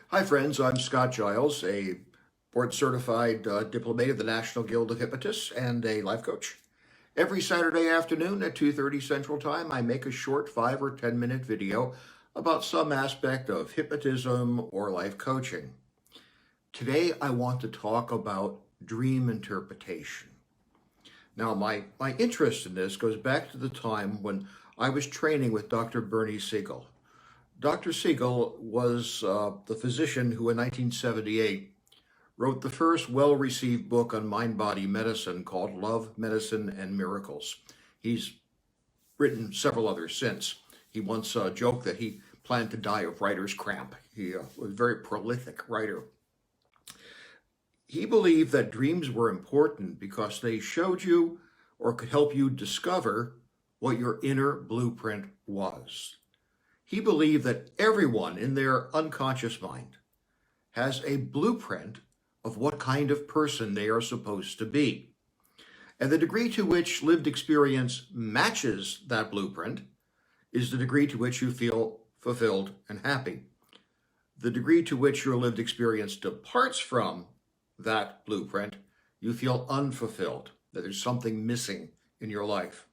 Hi, friends. I'm Scott Giles, a board-certified diplomate of the National Guild of Hypnotists and a life coach. Every Saturday afternoon at 2:30 Central Time, I make a short 5 or 10-minute video about some aspect of hypnotism or life coaching. Today, I want to talk about dream interpretation. Now, my interest in this goes back to the time when I was training with Dr. Bernie Siegel. Dr. Siegel was the physician who in 1978 wrote the first well-received book on mind-body medicine called Love, Medicine, and Miracles. He's written several others since. He once joked that he planned to die of writer's cramp. He was a very prolific writer. He believed that dreams were important because they showed you or could help you discover what your inner blueprint was. He believed that everyone in their unconscious mind has a blueprint of what kind of person they are supposed to be. And the degree to which lived experience matches that blueprint is the degree to which you feel fulfilled and happy. The degree to which your lived experience departs from that blueprint, you feel unfulfilled, that there's something missing in your life.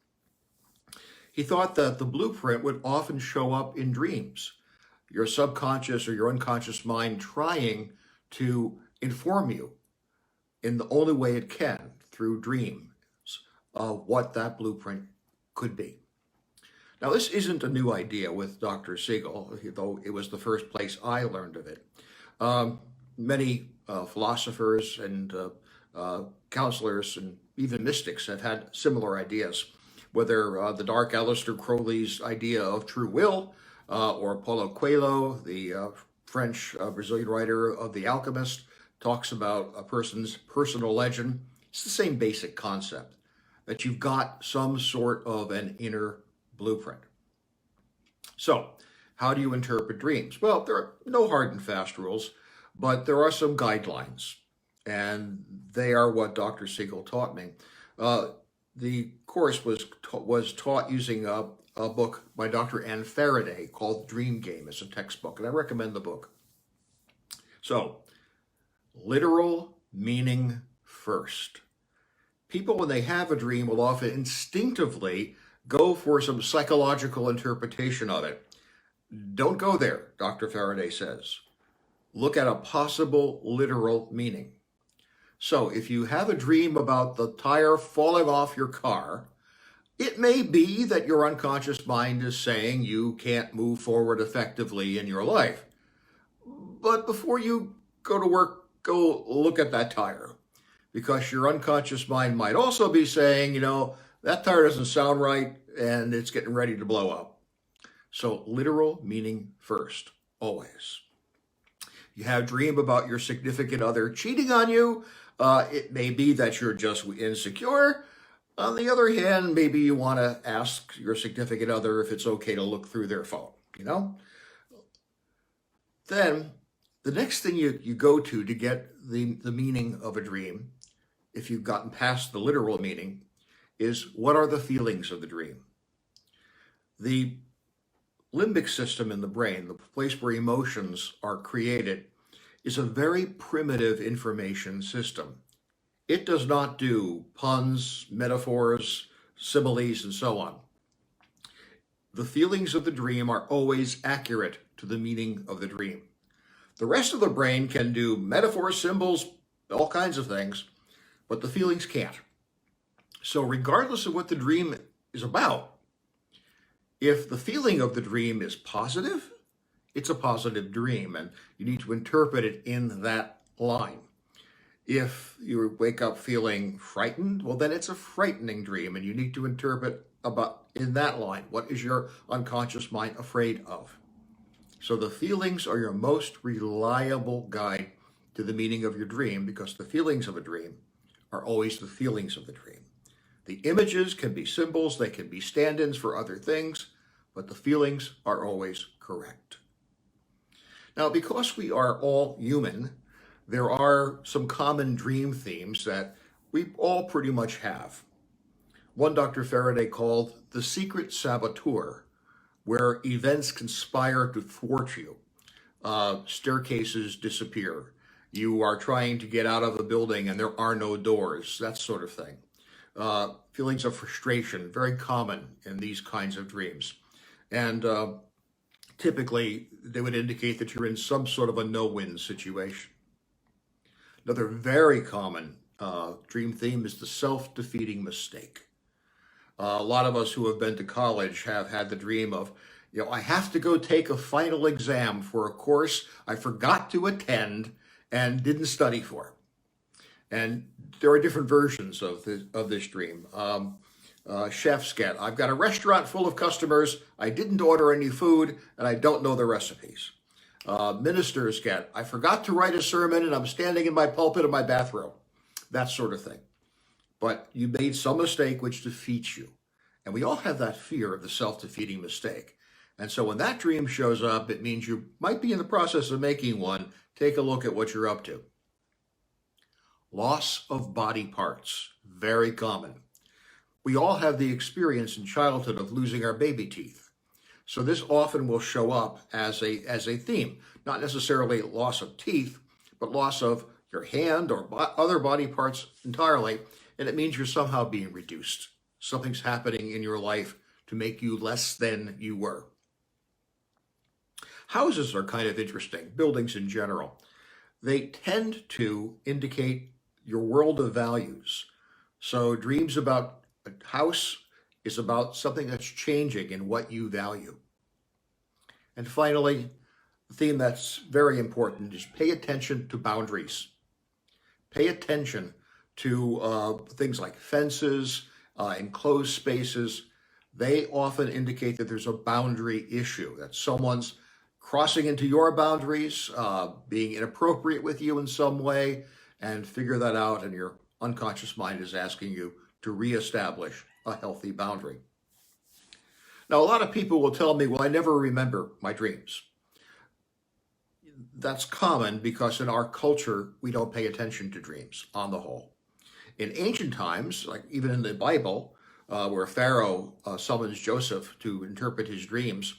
He thought that the blueprint would often show up in dreams, your subconscious or your unconscious mind trying to inform you in the only way it can, through dreams, of what that blueprint could be. Now, this isn't a new idea with Dr. Siegel, though it was the first place I learned of it. Many philosophers and counselors and even mystics have had similar ideas, whether the dark Aleister Crowley's idea of true will, or Paulo Coelho, the French Brazilian writer of The Alchemist, talks about a person's personal legend. It's the same basic concept, that you've got some sort of an inner blueprint. So, how do you interpret dreams? Well, there are no hard and fast rules, but there are some guidelines, and they are what Dr. Siegel taught me. The course was taught using a book by Dr. Ann Faraday called Dream Game. It's a textbook, and I recommend the book. So, literal meaning first. People, when they have a dream, will often instinctively go for some psychological interpretation of it. Don't go there, Dr. Faraday says. Look at a possible literal meaning. So if you have a dream about the tire falling off your car, it may be that your unconscious mind is saying you can't move forward effectively in your life. But before you go to work, go look at that tire, because your unconscious mind might also be saying, that tire doesn't sound right and it's getting ready to blow up. So literal meaning first, always. You have a dream about your significant other cheating on you. It may be that you're just insecure. On the other hand, maybe you want to ask your significant other if it's okay to look through their phone, Then the next thing you go to get the meaning of a dream, if you've gotten past the literal meaning, is what are the feelings of the dream? The limbic system in the brain, the place where emotions are created, is a very primitive information system. It does not do puns, metaphors, similes, and so on. The feelings of the dream are always accurate to the meaning of the dream. The rest of the brain can do metaphors, symbols, all kinds of things, but the feelings can't. So regardless of what the dream is about, if the feeling of the dream is positive, it's a positive dream, and you need to interpret it in that line. If you wake up feeling frightened, well, then it's a frightening dream, and you need to interpret about in that line. What is your unconscious mind afraid of? So the feelings are your most reliable guide to the meaning of your dream, because the feelings of a dream are always the feelings of the dream. The images can be symbols, they can be stand-ins for other things, but the feelings are always correct. Now, because we are all human, there are some common dream themes that we all pretty much have. One Dr. Faraday called the secret saboteur, where events conspire to thwart you. Staircases disappear. You are trying to get out of a building and there are no doors, that sort of thing. Feelings of frustration, very common in these kinds of dreams. And typically, they would indicate that you're in some sort of a no-win situation. Another very common dream theme is the self-defeating mistake. A lot of us who have been to college have had the dream of, I have to go take a final exam for a course I forgot to attend and didn't study for. And there are different versions of this dream. Chefs get, I've got a restaurant full of customers, I didn't order any food, and I don't know the recipes. Ministers get, I forgot to write a sermon and I'm standing in my pulpit in my bathrobe. That sort of thing. But you made some mistake which defeats you. And we all have that fear of the self-defeating mistake. And so when that dream shows up, it means you might be in the process of making one. Take a look at what you're up to. Loss of body parts, very common. We all have the experience in childhood of losing our baby teeth. So this often will show up as a theme, not necessarily loss of teeth, but loss of your hand or other body parts entirely. And it means you're somehow being reduced. Something's happening in your life to make you less than you were. Houses are kind of interesting, buildings in general. They tend to indicate your world of values. So dreams about a house is about something that's changing in what you value. And finally, the theme that's very important is pay attention to boundaries. Pay attention to things like fences, enclosed spaces. They often indicate that there's a boundary issue, that someone's crossing into your boundaries, being inappropriate with you in some way, and figure that out, and your unconscious mind is asking you to reestablish a healthy boundary. Now, a lot of people will tell me, well, I never remember my dreams. That's common because in our culture, we don't pay attention to dreams on the whole. In ancient times, like even in the Bible, where Pharaoh summons Joseph to interpret his dreams,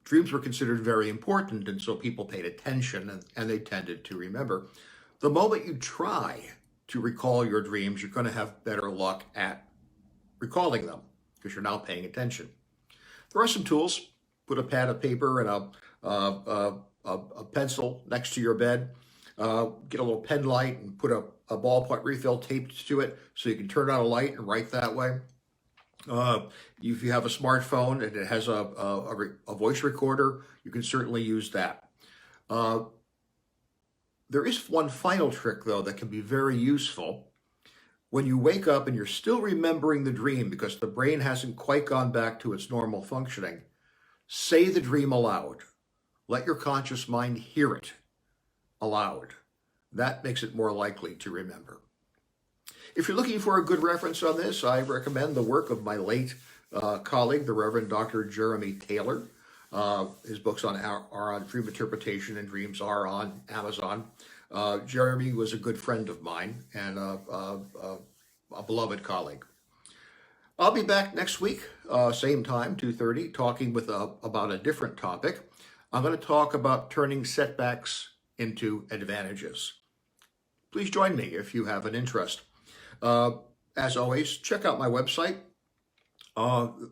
dreams were considered very important, and so people paid attention and they tended to remember. The moment you try to recall your dreams, you're going to have better luck at recalling them because you're now paying attention. There are some tools. Put a pad of paper and a pencil next to your bed. Get a little pen light and put a ballpoint refill taped to it so you can turn on a light and write that way. If you have a smartphone and it has a voice recorder, you can certainly use that. There is one final trick, though, that can be very useful. When you wake up and you're still remembering the dream because the brain hasn't quite gone back to its normal functioning, say the dream aloud. Let your conscious mind hear it aloud. That makes it more likely to remember. If you're looking for a good reference on this, I recommend the work of my late colleague, the Reverend Dr. Jeremy Taylor. His books are on dream interpretation, and dreams are on Amazon. Jeremy was a good friend of mine and a beloved colleague. I'll be back next week, same time, 2:30, talking about a different topic. I'm going to talk about turning setbacks into advantages. Please join me if you have an interest. As always, check out my website.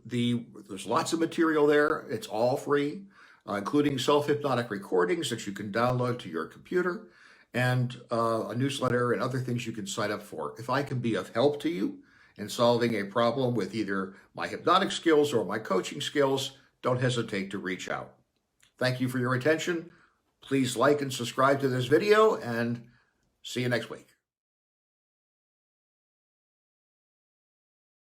There's lots of material there. It's all free, including self-hypnotic recordings that you can download to your computer, and a newsletter and other things you can sign up for. If I can be of help to you in solving a problem with either my hypnotic skills or my coaching skills, don't hesitate to reach out. Thank you for your attention. Please like and subscribe to this video, and see you next week.